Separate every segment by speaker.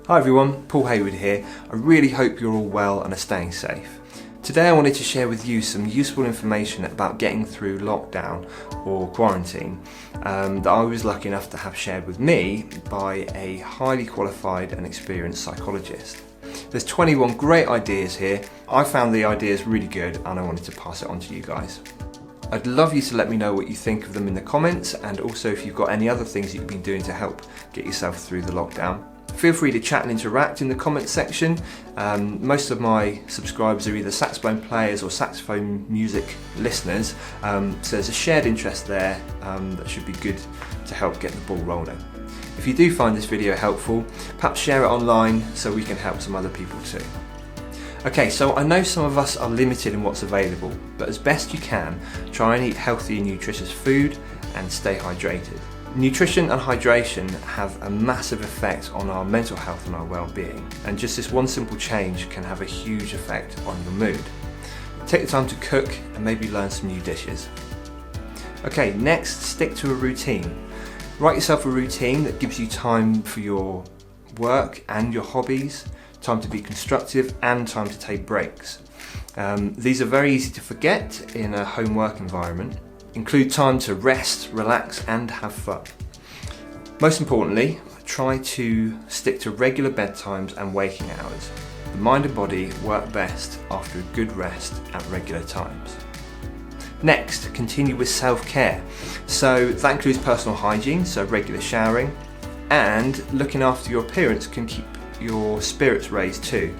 Speaker 1: Hi everyone, Paul Hayward here. I really hope you're all well and are staying safe. Today I wanted to share with you some useful information about getting through lockdown or quarantine that I was lucky enough to have shared with me by a highly qualified and experienced psychologist. There's 21 great ideas here. I found the ideas really good and I wanted to pass it on to you guys. I'd love you to let me know what you think of them in the comments, and also if you've got any other things that you've been doing to help get yourself through the lockdown. Feel free to chat and interact in the comments section. Most of my subscribers are either saxophone players or saxophone music listeners, so there's a shared interest there that should be good to help get the ball rolling. If you do find this video helpful, perhaps share it online so we can help some other people too. Okay, so I know some of us are limited in what's available, but as best you can, try and eat healthy and nutritious food and stay hydrated. Nutrition and hydration have a massive effect on our mental health and our well-being, and just this one simple change can have a huge effect on your mood. Take the time to cook and maybe learn some new dishes. Okay, next, stick to a routine. Write yourself a routine that gives you time for your work and your hobbies, time to be constructive and time to take breaks. These are very easy to forget in a home work environment. Include time to rest, relax and have fun. Most importantly, try to stick to regular bedtimes and waking hours. The mind and body work best after a good rest at regular times. Next, continue with self-care. So that includes personal hygiene, so regular showering, and looking after your appearance can keep your spirits raised too.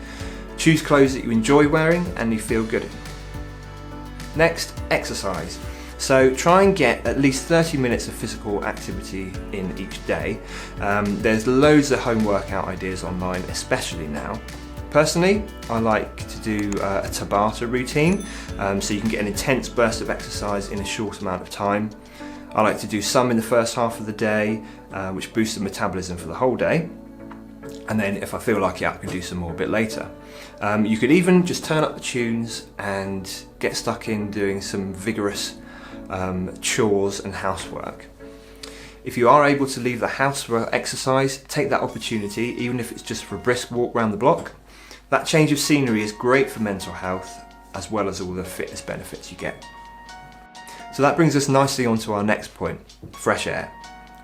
Speaker 1: Choose clothes that you enjoy wearing and you feel good in. Next, exercise. So try and get at least 30 minutes of physical activity in each day. There's loads of home workout ideas online, especially now. Personally, I like to do a Tabata routine, so you can get an intense burst of exercise in a short amount of time. I like to do some in the first half of the day, which boosts the metabolism for the whole day. And then if I feel like it, I can do some more a bit later. You could even just turn up the tunes and get stuck in doing some vigorous chores and housework. If you are able to leave the house for exercise, take that opportunity, even if it's just for a brisk walk around the block. That change of scenery is great for mental health, as well as all the fitness benefits you get. So that brings us nicely onto our next point, fresh air.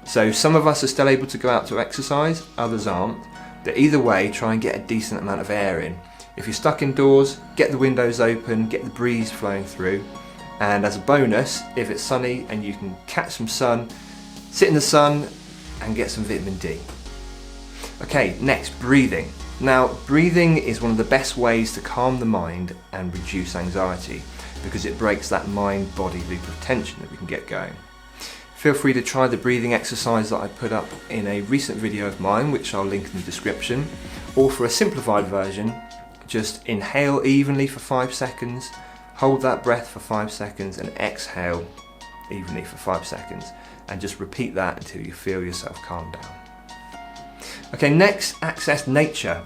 Speaker 1: So some of us are still able to go out to exercise, others aren't. But either way, try and get a decent amount of air in. If you're stuck indoors, get the windows open, get the breeze flowing through. And as a bonus, if it's sunny and you can catch some sun, sit in the sun and get some vitamin D. Okay, next, breathing. Now, breathing is one of the best ways to calm the mind and reduce anxiety because it breaks that mind-body loop of tension that we can get going. Feel free to try the breathing exercise that I put up in a recent video of mine, which I'll link in the description, or for a simplified version, just inhale evenly for 5 seconds, hold that breath for 5 seconds and exhale evenly for 5 seconds, and just repeat that until you feel yourself calm down. Okay, next, access nature.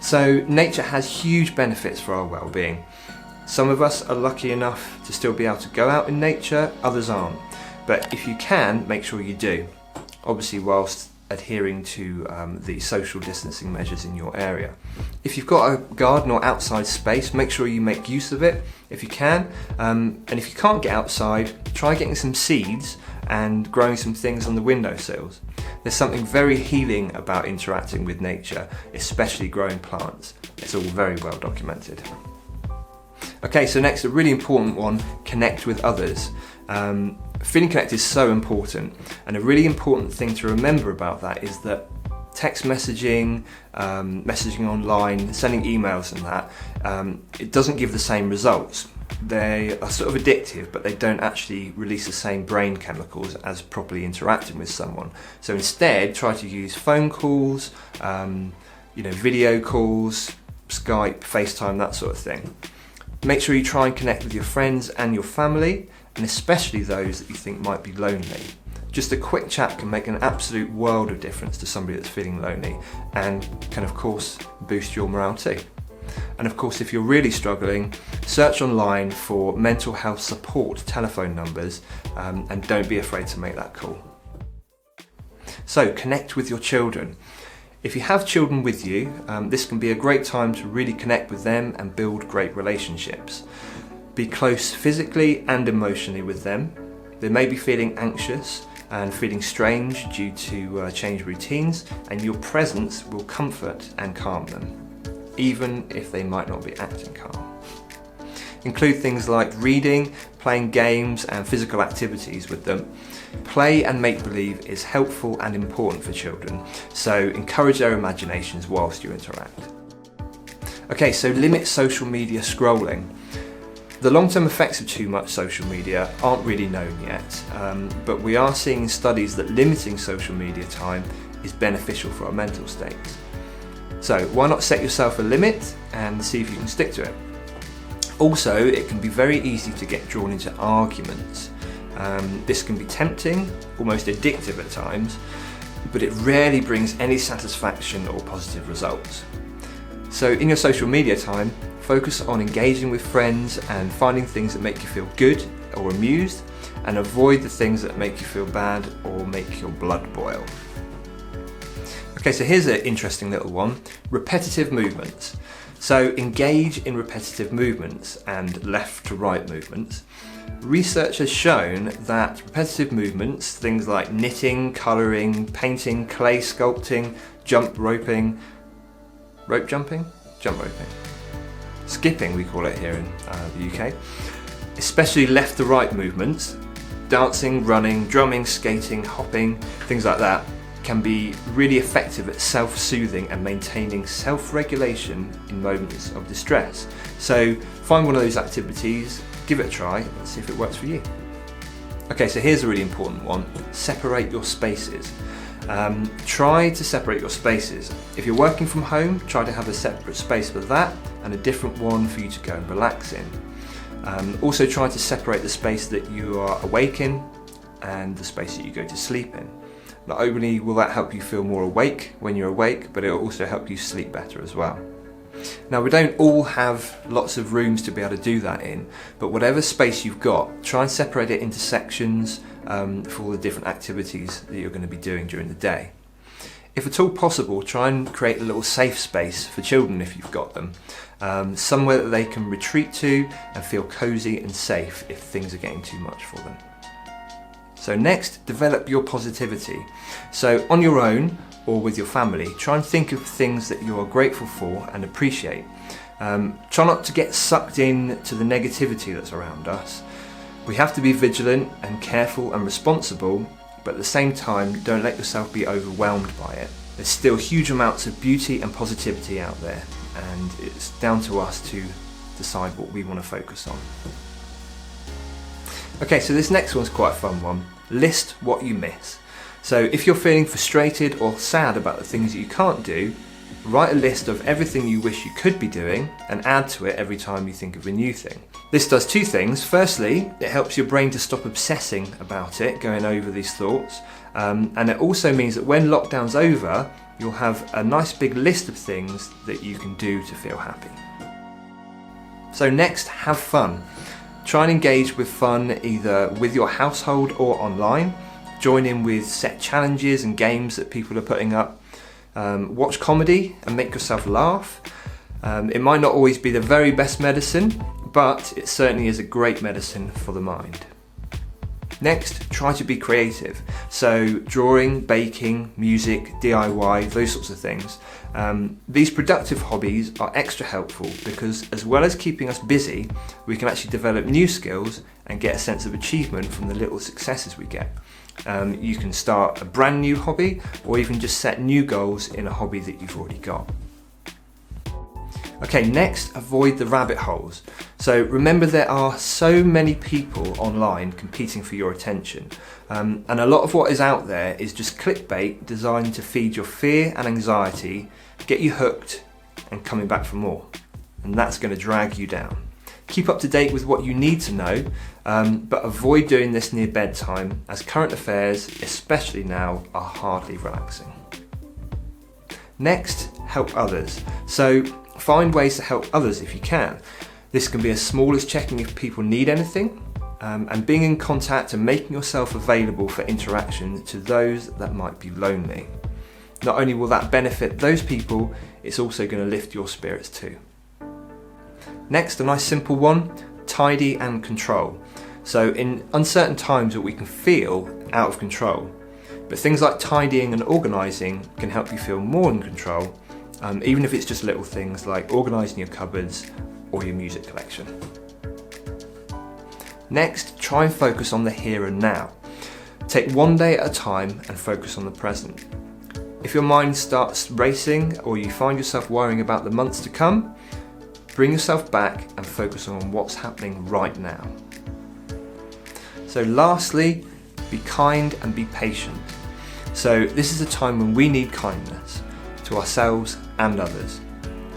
Speaker 1: So nature has huge benefits for our well-being. Some of us are lucky enough to still be able to go out in nature, others aren't. But if you can, make sure you do. Obviously whilst adhering to the social distancing measures in your area. If you've got a garden or outside space, make sure you make use of it if you can. And if you can't get outside, try getting some seeds and growing some things on the windowsills. There's something very healing about interacting with nature, especially growing plants. It's all very well documented. Okay, so next, a really important one, connect with others. Feeling connected is so important, and a really important thing to remember about that is that text messaging, messaging online, sending emails and that, it doesn't give the same results. They are sort of addictive, but they don't actually release the same brain chemicals as properly interacting with someone. So instead, try to use phone calls, video calls, Skype, FaceTime, that sort of thing. Make sure you try and connect with your friends and your family, and especially those that you think might be lonely. Just a quick chat can make an absolute world of difference to somebody that's feeling lonely, and can of course boost your morale too. And of course, if you're really struggling, search online for mental health support telephone numbers, and don't be afraid to make that call. So connect with your children. If you have children with you, this can be a great time to really connect with them and build great relationships. Be close physically and emotionally with them. They may be feeling anxious and feeling strange due to changed routines, and your presence will comfort and calm them, even if they might not be acting calm. Include things like reading, playing games and physical activities with them. Play and make-believe is helpful and important for children, so encourage their imaginations whilst you interact. Okay, so limit social media scrolling. The long-term effects of too much social media aren't really known yet, but we are seeing in studies that limiting social media time is beneficial for our mental state. So why not set yourself a limit and see if you can stick to it? Also, it can be very easy to get drawn into arguments. This can be tempting, almost addictive at times, but it rarely brings any satisfaction or positive results. So in your social media time, focus on engaging with friends and finding things that make you feel good or amused, and avoid the things that make you feel bad or make your blood boil. Okay, so here's an interesting little one: repetitive movements. So engage in repetitive movements and left to right movements. Research has shown that repetitive movements, things like knitting, colouring, painting, clay sculpting, jump roping, skipping we call it here in the UK, especially left to right movements, dancing, running, drumming, skating, hopping, things like that, can be really effective at self-soothing and maintaining self-regulation in moments of distress. So find one of those activities, give it a try and see if it works for you. Okay, so here's a really important one: separate your spaces. Try to separate your spaces. If you're working from home, try to have a separate space for that and a different one for you to go and relax in. Also try to separate the space that you are awake in and the space that you go to sleep in. Not only will that help you feel more awake when you're awake, but it will also help you sleep better as well. Now, we don't all have lots of rooms to be able to do that in, but whatever space you've got, try and separate it into sections for all the different activities that you're going to be doing during the day. If at all possible, try and create a little safe space for children if you've got them, somewhere that they can retreat to and feel cosy and safe if things are getting too much for them. So next, develop your positivity. So on your own or with your family, try and think of things that you are grateful for and appreciate. Try not to get sucked in to the negativity that's around us. We have to be vigilant and careful and responsible, but at the same time, don't let yourself be overwhelmed by it. There's still huge amounts of beauty and positivity out there, and it's down to us to decide what we want to focus on. Okay, so this next one's quite a fun one. List what you miss. So if you're feeling frustrated or sad about the things that you can't do, write a list of everything you wish you could be doing and add to it every time you think of a new thing. This does two things. Firstly, it helps your brain to stop obsessing about it, going over these thoughts, and it also means that when lockdown's over, you'll have a nice big list of things that you can do to feel happy. So next, have fun. Try and engage with fun either with your household or online. Join in with set challenges and games that people are putting up. Watch comedy and make yourself laugh. It might not always be the very best medicine, but it certainly is a great medicine for the mind. Next, try to be creative. So drawing, baking, music, DIY, those sorts of things. These productive hobbies are extra helpful because as well as keeping us busy, we can actually develop new skills and get a sense of achievement from the little successes we get. You can start a brand new hobby or even just set new goals in a hobby that you've already got. Okay, next, avoid the rabbit holes. So remember, there are so many people online competing for your attention, and a lot of what is out there is just clickbait designed to feed your fear and anxiety, get you hooked and coming back for more, and that's going to drag you down. Keep up to date with what you need to know, but avoid doing this near bedtime, as current affairs, especially now, are hardly relaxing. Next, help others. So find ways to help others if you can. This can be as small as checking if people need anything, and being in contact and making yourself available for interaction to those that might be lonely. Not only will that benefit those people, it's also going to lift your spirits too. Next, a nice simple one, tidy and control. So in uncertain times we can feel out of control, but things like tidying and organising can help you feel more in control, even if it's just little things like organising your cupboards or your music collection. Next, try and focus on the here and now. Take one day at a time and focus on the present. If your mind starts racing or you find yourself worrying about the months to come, bring yourself back and focus on what's happening right now. So lastly, be kind and be patient. So this is a time when we need kindness to ourselves and others.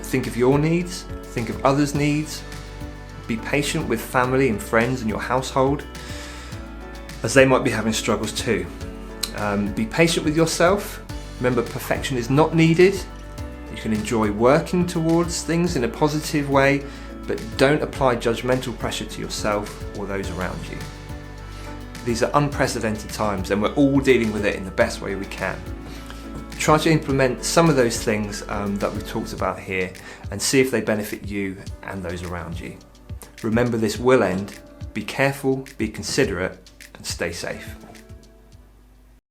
Speaker 1: Think of your needs, think of others' needs. Be patient with family and friends in your household, as they might be having struggles too. Be patient with yourself. Remember, perfection is not needed. You can enjoy working towards things in a positive way, but don't apply judgmental pressure to yourself or those around you. These are unprecedented times and we're all dealing with it in the best way we can. Try to implement some of those things that we've talked about here and see if they benefit you and those around you. Remember, this will end. Be careful, be considerate, and stay safe.